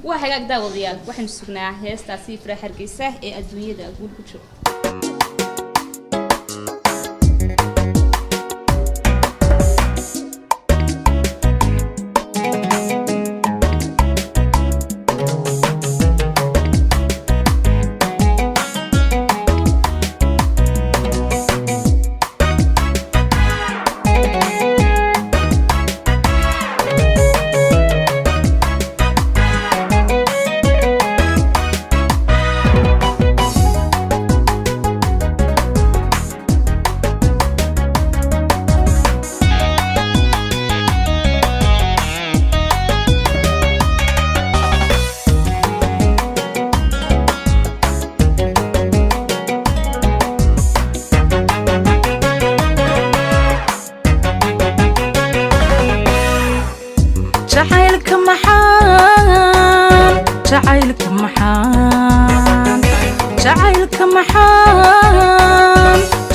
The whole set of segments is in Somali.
وهاجاك داوديال waxaan sugnaa heestaasi Ifraax Hargeysa ee adduunyada guul ku jiro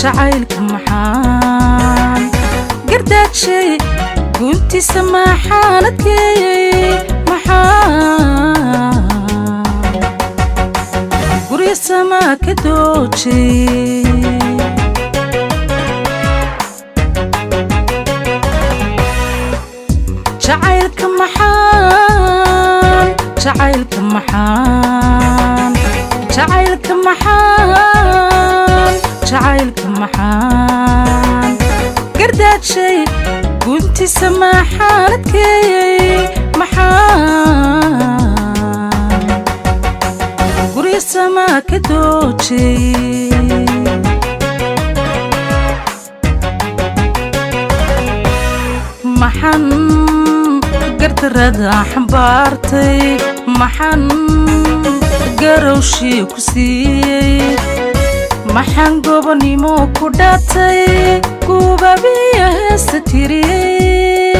جعيلك محان قردات شي قلتي سماحانك محان قرية سماك دوتشي جعيلك محان جعيلك محان جعيلك محان جعيلك محان قردات شي قلتي سماحانك محان قرية سماك دوتشي محن قرد ردا حبارتي محن قروشي كسي محن قوبني مو كوداتي قوبا بيه ستيري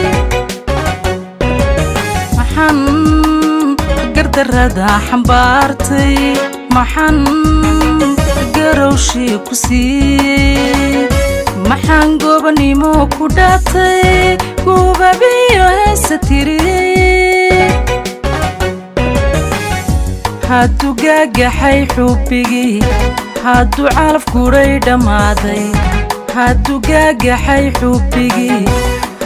محن قرد ردا حبارتي محن قروشي كسي محن قوبني مو كوداتي قوبا بيه ستيري هادو قاقحي حبيقي هادو عالف كوري دمادي هادو قاقحي حبيقي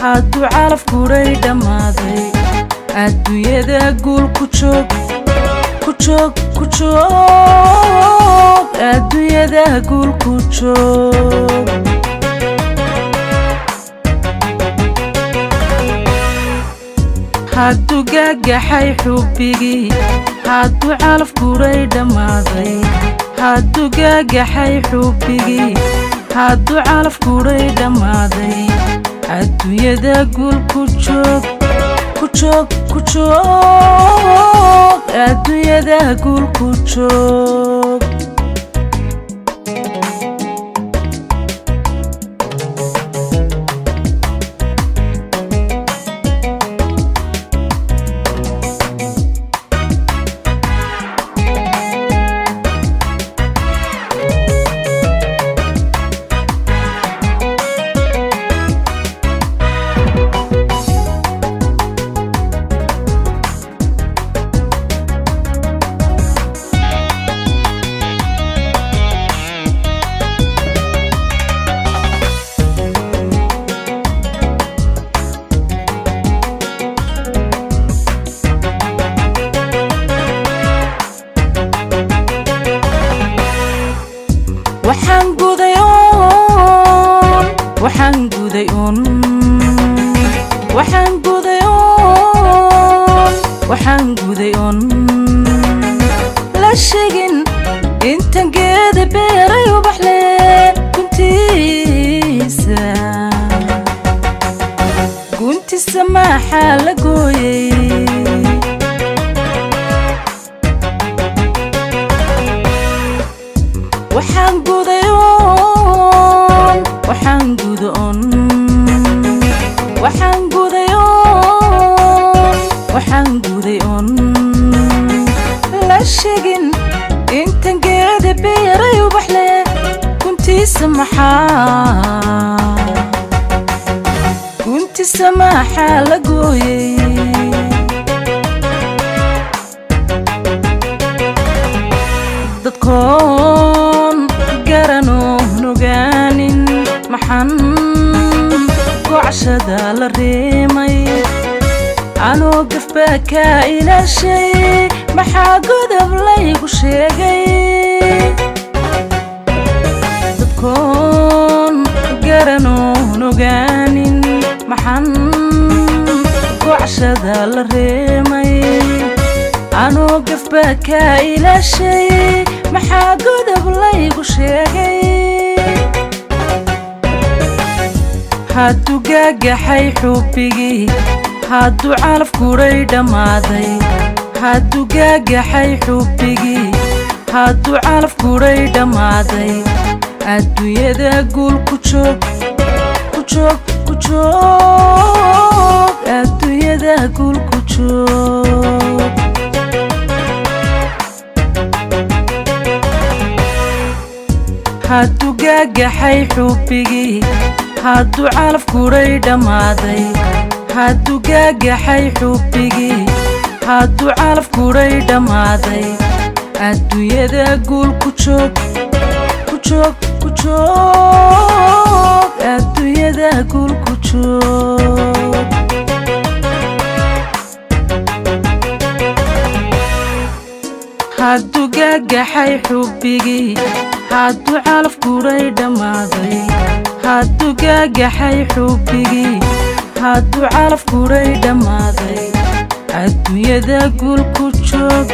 هادو عالف كوري دمادي أدو يدا قول كوشوك كوشوك كوشوك أدو يدا قول كوشوك هادو قاقحي حبيقي هادو عالف كوري دمادي هادو قاقحي حبيقي هادو عالف كوري دمادي أدو يدا قول كوشوك كوشوك كوشوك أدو يدا قول كوشوك waxaan gudayoon la sheegin intan geeda beeray ubaxle guntiisa maxaa la gooyay waxaan gudayoon la sheegin intan geeda beeray ubaxle guntiisa maxaa la gooyay dadkoon garanoo nugaanin maxan gocashada la reemay anoo gafbaa kaa ilaashay maxaa godob laygu sheegay dadkoon garanoo nugaanin maxan gocashada la reemay anoo gafbaa kaa ilaashay maxaa godob laygu sheegay hadduu gaagaxay xubbigii hadduu calaf guray dhammaaday hadduu gaagaxay xubbigii hadduu calaf guray dhammaaday adduunyada guul ku joog ku joog ku joog adduunyada guul ku joog hadduu gaagaxay xubbigii hadduu calaf guray dhammaaday hadduu gaagaxay xubbigii hadduu calaf guray dhammaaday adduunyada guul ku joog ku joog ku joog adduunyada guul ku joog hadduu gaagaxay xubbigii hadduu calaf guray dhammaaday hadduu gaagaxay xubbigii hadduu calaf guray dhammaaday adduunyada guul ku joog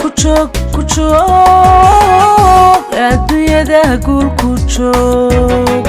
ku joog ku joog adduunyada guul ku joog